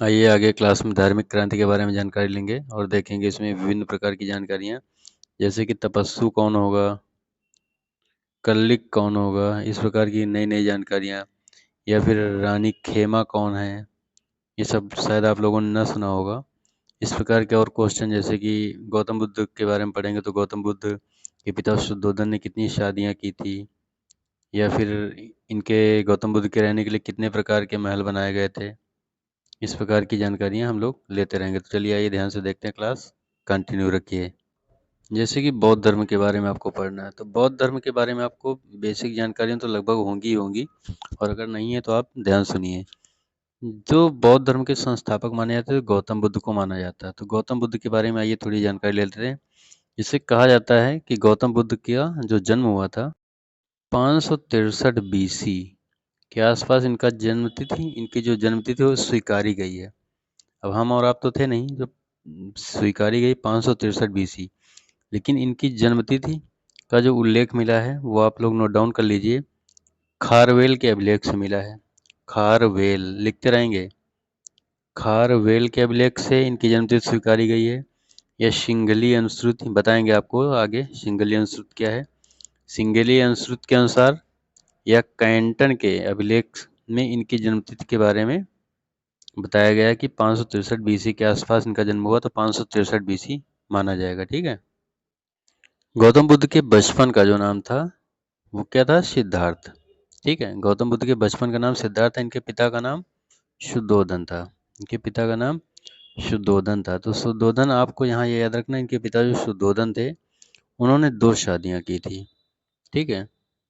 आइए आगे क्लास में धार्मिक क्रांति के बारे में जानकारी लेंगे और देखेंगे इसमें विभिन्न प्रकार की जानकारियाँ, जैसे कि तपस्सु कौन होगा, कल्लिक कौन होगा, इस प्रकार की नई नई जानकारियाँ, या फिर रानी खेमा कौन है, ये सब शायद आप लोगों ने न सुना होगा। इस प्रकार के और क्वेश्चन, जैसे कि गौतम बुद्ध के बारे में पढ़ेंगे तो गौतम बुद्ध के पिता शुद्धोधन ने कितनी शादियाँ की थी, या फिर इनके गौतम बुद्ध के रहने के लिए कितने प्रकार के महल बनाए गए थे। इस प्रकार की जानकारियाँ हम लोग लेते रहेंगे। तो चलिए आइए ध्यान से देखते हैं, क्लास कंटिन्यू रखिए। जैसे कि बौद्ध धर्म के बारे में आपको पढ़ना है, तो बौद्ध धर्म के बारे में आपको बेसिक जानकारियाँ तो लगभग होंगी ही होंगी, और अगर नहीं है तो आप ध्यान सुनिए। जो बौद्ध धर्म के संस्थापक माने जाते हैं, गौतम बुद्ध को माना जाता है। तो गौतम बुद्ध के बारे में आइए थोड़ी जानकारी ले लेते हैं। इससे कहा जाता है कि गौतम बुद्ध का जो जन्म हुआ था 563 बीसी के आसपास इनका जन्म तिथि, इनकी जो जन्म तिथि वो स्वीकारी गई है। अब हम और आप तो थे नहीं जो स्वीकारी गई 563 बीसी, लेकिन इनकी जन्म तिथि का जो उल्लेख मिला है वो आप लोग नोट डाउन कर लीजिए। खारवेल के अभिलेख से मिला है। खारवेल लिखते रहेंगे। खारवेल के अभिलेख से इनकी जन्म तिथि स्वीकारी गई है। यह सिंघली अनुश्रुति बताएंगे आपको आगे, सिंघली अनुश्रुति क्या है। सिंघली अनुश्रुति के अनुसार या कैंटन के अभिलेख में इनकी जन्मतिथि के बारे में बताया गया है कि 563 बीसी के आसपास इनका जन्म हुआ, तो 563 बीसी माना जाएगा। ठीक है। गौतम बुद्ध के बचपन का जो नाम था वो क्या था, सिद्धार्थ। ठीक है, गौतम बुद्ध के बचपन का नाम सिद्धार्थ था। इनके पिता का नाम शुद्धोधन था। इनके पिता का नाम शुद्धोधन था। तो शुद्धोधन, आपको यहाँ ये याद रखना, इनके पिता जो शुद्धोधन थे उन्होंने 2 शादियाँ की थी। ठीक है,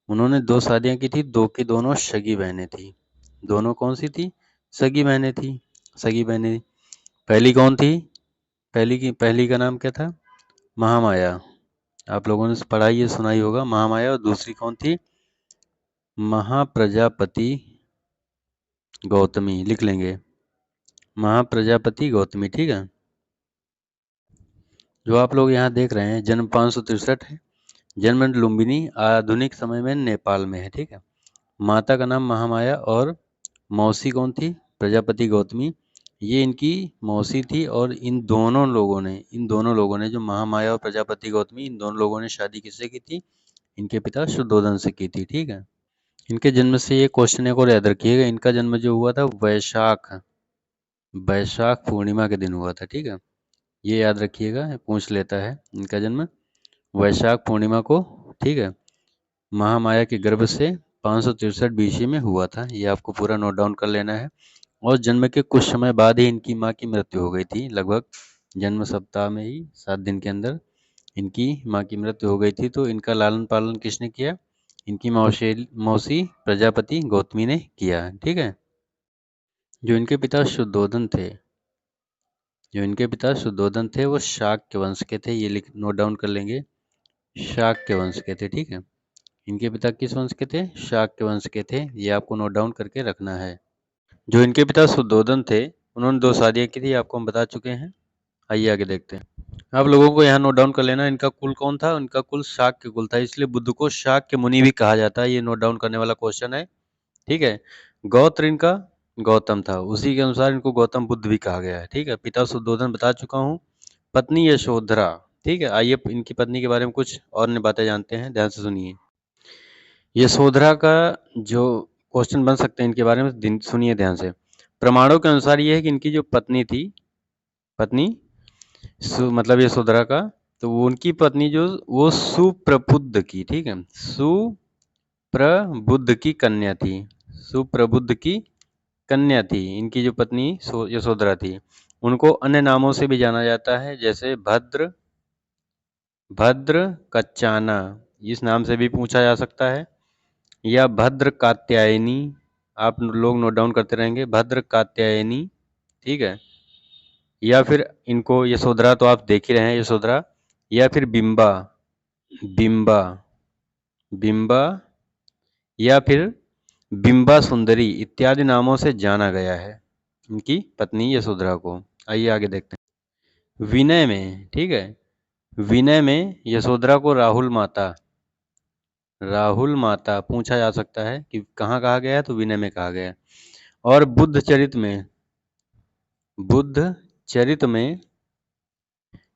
उन्होंने 2 शादियाँ की थी, 2 की दोनों सगी बहनें थी। दोनों कौन सी थी, सगी बहनें थी। सगी बहनें, पहली कौन थी, पहली का नाम क्या था, महामाया। आप लोगों ने पढ़ाई ये सुनाई होगा महामाया। और दूसरी कौन थी, महाप्रजापति गौतमी। लिख लेंगे, महाप्रजापति गौतमी। ठीक है। जो आप लोग यहाँ देख रहे हैं, जन्म 563 है। जन्म लुम्बिनी, आधुनिक समय में नेपाल में है। ठीक है। माता का नाम महामाया और मौसी कौन थी, प्रजापति गौतमी। ये इनकी मौसी थी। और इन दोनों लोगों ने जो महामाया और प्रजापति गौतमी, इन दोनों लोगों ने शादी किससे की थी, इनके पिता शुद्धोधन से की थी। ठीक है। इनके जन्म से ये क्वेश्चन एक और याद रखिएगा, इनका जन्म जो हुआ था वैशाख वैशाख पूर्णिमा के दिन हुआ था। ठीक है, ये याद रखिएगा, पूछ लेता है। इनका जन्म वैशाख पूर्णिमा को, ठीक है, महामाया के गर्भ से 563 बीसी में हुआ था। ये आपको पूरा नोट डाउन कर लेना है। और जन्म के कुछ समय बाद ही इनकी माँ की मृत्यु हो गई थी। लगभग जन्म सप्ताह में ही 7 दिन के अंदर इनकी माँ की मृत्यु हो गई थी। तो इनका लालन पालन किसने किया, इनकी मौसी प्रजापति गौतमी ने किया। ठीक है। जो इनके पिता शुद्धोधन थे वो शाक्य वंश के थे। ये नोट डाउन कर लेंगे, शाक्य वंश के थे। ठीक है। इनके पिता किस वंश के थे, शाक्य वंश के थे। ये आपको नोट डाउन करके रखना है। जो इनके पिता शुद्धोधन थे उन्होंने 2 शादियाँ की थी, आपको हम बता चुके हैं। आइए आगे देखते हैं। आप लोगों को यहाँ नोट डाउन कर लेना, इनका कुल कौन था, इनका कुल शाक्य कुल था, इसलिए बुद्ध को शाक्य मुनि भी कहा जाता है। ये नोट डाउन करने वाला क्वेश्चन है। ठीक है। गोत्र इनका गौतम था, उसी के अनुसार इनको गौतम बुद्ध भी कहा गया है। ठीक है। पिता शुद्धोधन बता चुका हूँ। पत्नी यशोधरा। ठीक है। आइए इनकी पत्नी के बारे में कुछ और बातें जानते हैं, ध्यान से सुनिए। यशोधरा का जो क्वेश्चन बन सकते हैं इनके बारे में, सुनिए ध्यान से। प्रमाणों के अनुसार ये है कि इनकी जो पत्नी थी, मतलब यशोधरा का, तो वो उनकी पत्नी जो वो सुप्रबुद्ध की, ठीक है, सुप्रबुद्ध की कन्या थी। सुप्रबुद्ध की कन्या थी इनकी जो पत्नी यशोधरा थी। उनको अन्य नामों से भी जाना जाता है, जैसे भद्र कच्चाना, इस नाम से भी पूछा जा सकता है, या भद्र कात्यायनी। आप लोग नोट डाउन करते रहेंगे, भद्र कात्यायनी। ठीक है। या फिर इनको यशोधरा तो आप देख ही रहे हैं, यशोधरा, या फिर बिंबा बिंबा बिंबा या फिर बिंबा सुंदरी इत्यादि नामों से जाना गया है इनकी पत्नी यशोधरा को। आइए आगे देखते हैं। विनय में, ठीक है, विनय में यशोधरा को राहुल माता पूछा जा सकता है कि कहाँ कहा गया है, तो विनय में कहा गया है। और बुद्ध चरित में बुद्ध चरित में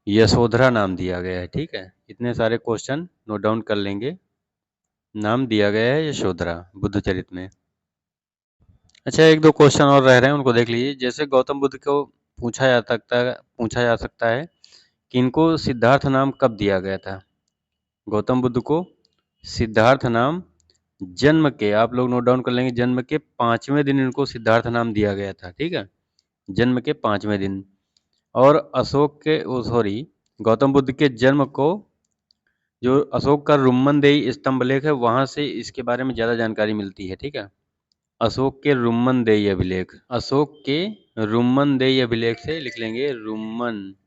यशोधरा नाम दिया गया है। ठीक है, इतने सारे क्वेश्चन नोट डाउन कर लेंगे। नाम दिया गया है यशोधरा बुद्ध चरित में। अच्छा, एक दो क्वेश्चन और रह रहे हैं, उनको देख लीजिए। जैसे गौतम बुद्ध को पूछा जा सकता है कि इनको सिद्धार्थ नाम कब दिया गया था। गौतम बुद्ध को सिद्धार्थ नाम जन्म के, आप लोग नोट डाउन कर लेंगे, जन्म के 5वें दिन इनको सिद्धार्थ नाम दिया गया था। ठीक है, जन्म के 5वें दिन। और गौतम बुद्ध के जन्म को, जो अशोक का रुम्मनदेही स्तंभ लेख है, वहां से इसके बारे में ज्यादा जानकारी मिलती है। ठीक है, अशोक के रुम्मनदेही अभिलेख से लिख लेंगे, रुम्मनदेही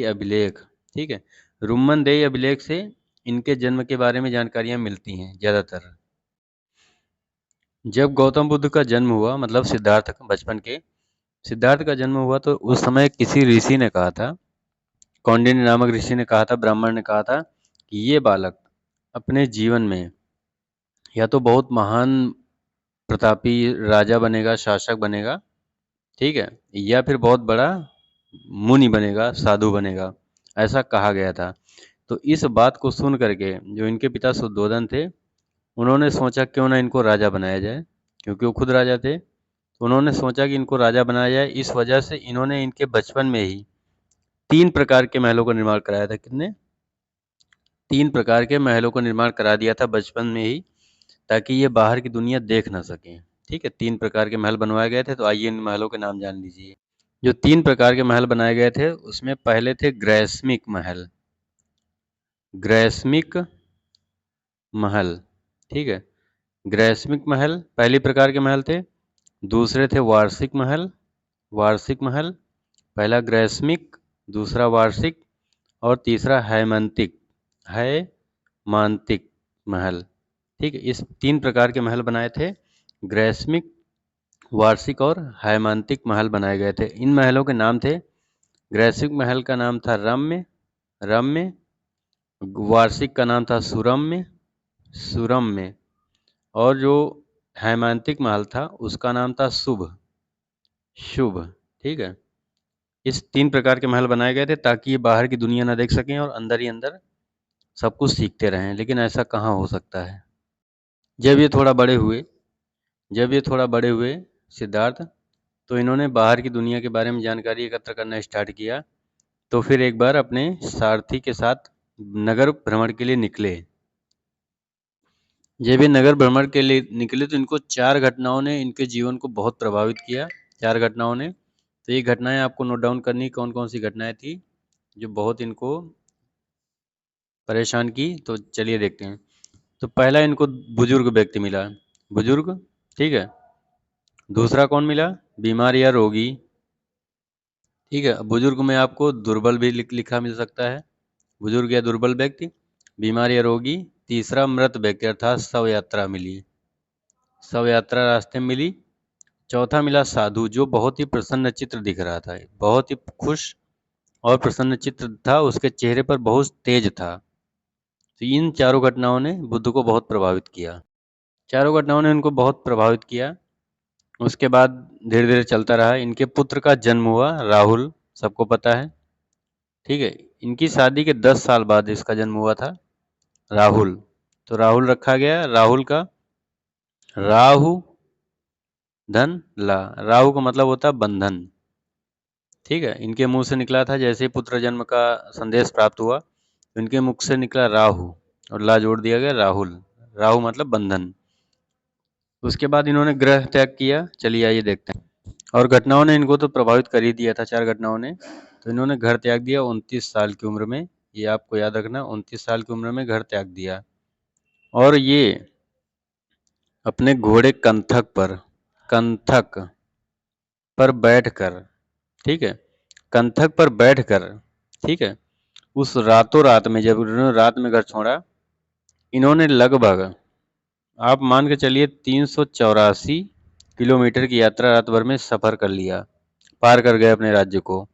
अभिलेख। ठीक है, रुम्मनदेही अभिलेख से इनके जन्म के बारे में जानकारियां मिलती हैं ज्यादातर। जब गौतम बुद्ध का जन्म हुआ, मतलब सिद्धार्थ का जन्म हुआ, तो उस समय किसी ऋषि ने कहा था, कौंडिन्य नामक ऋषि ने कहा था, ब्राह्मण ने कहा था कि ये बालक अपने जीवन में या तो बहुत महान प्रतापी राजा बनेगा, शासक बनेगा, ठीक है, या फिर बहुत बड़ा मुनि बनेगा, साधु बनेगा, ऐसा कहा गया था। तो इस बात को सुन करके जो इनके पिता शुद्धोधन थे, उन्होंने सोचा क्यों ना इनको राजा बनाया जाए, क्योंकि वो खुद राजा थे। तो उन्होंने सोचा कि इनको राजा बनाया जाए। इस वजह से इन्होंने इनके बचपन में ही 3 प्रकार के महलों का निर्माण कराया था। कितने? 3 प्रकार के महलों का निर्माण करा दिया था बचपन में ही, ताकि ये बाहर की दुनिया देख ना सकें। ठीक है, 3 प्रकार के महल बनवाए गए थे। तो आइए इन महलों के नाम जान लीजिए। जो 3 प्रकार के महल बनाए गए थे, उसमें पहले थे ग्रैस्मिक महल। ग्रैस्मिक महल, ठीक है, ग्रैस्मिक महल पहली प्रकार के महल थे। दूसरे थे वार्षिक महल। वार्षिक महल, पहला ग्रैस्मिक, दूसरा वार्षिक, और तीसरा हैमांतिक महल। ठीक है, इस 3 प्रकार के महल बनाए थे। ग्रैस्मिक, वार्षिक और हैमांतिक महल बनाए गए थे। इन महलों के नाम थे, ग्रैस्मिक महल का नाम था रम्य, वार्षिक का नाम था सुरम्य, और जो हैमांतिक महल था उसका नाम था शुभ। ठीक है, इस 3 प्रकार के महल बनाए गए थे ताकि ये बाहर की दुनिया ना देख सकें और अंदर ही अंदर सब कुछ सीखते रहें। लेकिन ऐसा कहाँ हो सकता है। जब ये थोड़ा बड़े हुए सिद्धार्थ, तो इन्होंने बाहर की दुनिया के बारे में जानकारी एकत्र करना स्टार्ट किया। तो फिर एक बार अपने सारथी के साथ नगर भ्रमण के लिए निकले। जब ये नगर भ्रमण के लिए निकले, तो इनको 4 घटनाओं ने इनके जीवन को बहुत प्रभावित किया। 4 घटनाओं ने, तो ये घटनाएं आपको नोट डाउन करनी, कौन कौन सी घटनाएं थी जो बहुत इनको परेशान की। तो चलिए देखते हैं। तो पहला इनको बुजुर्ग व्यक्ति मिला, बुजुर्ग। ठीक है, दूसरा कौन मिला? बीमार या रोगी। ठीक है, बुजुर्ग में आपको दुर्बल भी लिखा मिल सकता है, बुजुर्ग या दुर्बल व्यक्ति, बीमार या रोगी। तीसरा मृत व्यक्ति, अर्थात शव यात्रा मिली, शव यात्रा रास्ते में मिली। चौथा मिला साधु, जो बहुत ही प्रसन्न चित्र दिख रहा था, बहुत ही खुश और प्रसन्न चित्र था, उसके चेहरे पर बहुत तेज था। तो इन 4 घटनाओं ने बुद्ध को बहुत प्रभावित किया। 4 घटनाओं ने उनको बहुत प्रभावित किया। उसके बाद धीरे धीरे चलता रहा। इनके पुत्र का जन्म हुआ, राहुल, सबको पता है। ठीक है, इनकी शादी के 10 साल बाद इसका जन्म हुआ था, राहुल। तो राहुल रखा गया। राहुल का राहु धन ला, राहु का मतलब होता है बंधन। ठीक है, इनके मुंह से निकला था, जैसे ही पुत्र जन्म का संदेश प्राप्त हुआ, तो इनके मुख से निकला राहु और ला जोड़ दिया गया, राहुल। राहु मतलब बंधन। उसके बाद इन्होंने ग्रह त्याग किया। चलिए आइए देखते हैं। और घटनाओं ने इनको तो प्रभावित कर ही दिया था, 4 घटनाओं ने। तो इन्होंने घर त्याग दिया 29 साल की उम्र में। ये आपको याद रखना, 29 साल की उम्र में घर त्याग दिया। और ये अपने घोड़े कंथक पर बैठकर, ठीक है, कंथक पर बैठकर, ठीक है, उस रातों रात में, जब उन्होंने रात में घर छोड़ा, इन्होंने लगभग, आप मान के चलिए, 384 किलोमीटर की यात्रा रात भर में सफर कर लिया, पार कर गए अपने राज्य को।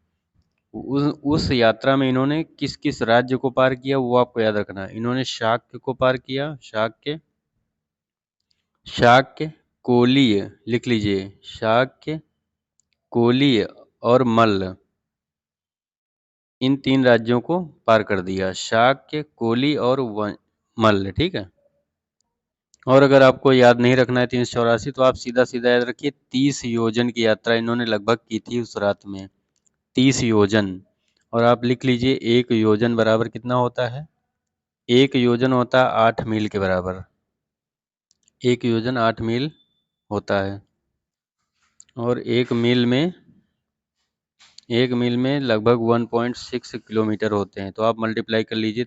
उस यात्रा में इन्होंने किस किस राज्य को पार किया वो आपको याद रखना है। इन्होंने शाक्य को पार किया, शाक्य, कोलीय लिख लीजिए, शाक्य, कोली और मल्ल इन 3 राज्यों को पार कर दिया। शाक्य, कोली और मल्ल, ठीक है। और अगर आपको याद नहीं रखना है 384, तो आप सीधा सीधा याद रखिए 30 योजन की यात्रा इन्होंने लगभग की थी उस रात में। 30 योजन। और आप लिख लीजिए 1 योजन बराबर कितना होता है? 1 योजन होता है 8 मील के बराबर। 1 योजन 8 मील होता है। और 1 मील में लगभग 1.6 किलोमीटर होते हैं। तो आप मल्टीप्लाई कर लीजिए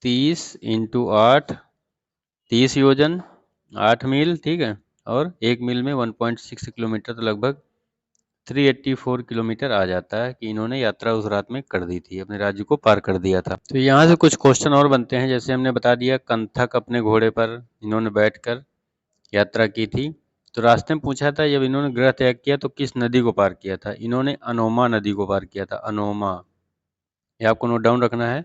30 इंटू 8, 30 योजन 8 मील, ठीक है। और 1 मील में 1.6 किलोमीटर, तो लगभग 384 किलोमीटर आ जाता है कि इन्होंने यात्रा उस रात में कर दी थी, अपने राज्य को पार कर दिया था। तो यहाँ से कुछ क्वेश्चन और बनते हैं। जैसे हमने बता दिया कंथक अपने घोड़े पर इन्होंने बैठकर यात्रा की थी। तो रास्ते में पूछा था जब इन्होंने गृह त्याग किया तो किस नदी को पार किया था? इन्होंने अनोमा नदी को पार किया था। अनोमा, ये आपको नोट डाउन रखना है।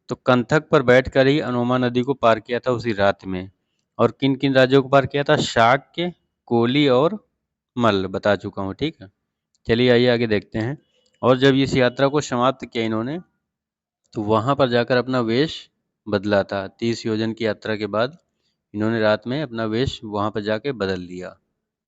तो कंथक पर बैठकर ही अनोमा नदी को पार किया था उसी रात में। और किन किन राज्यों को पार किया था? शाक्य, कोली और मल्ल बता चुका हूँ, ठीक है। चलिए आइए आगे देखते हैं। और जब इस यात्रा को समाप्त किया इन्होंने, तो वहां पर जाकर अपना वेश बदला था। 30 योजन की यात्रा के बाद इन्होंने रात में अपना वेश वहां पर जाके बदल लिया।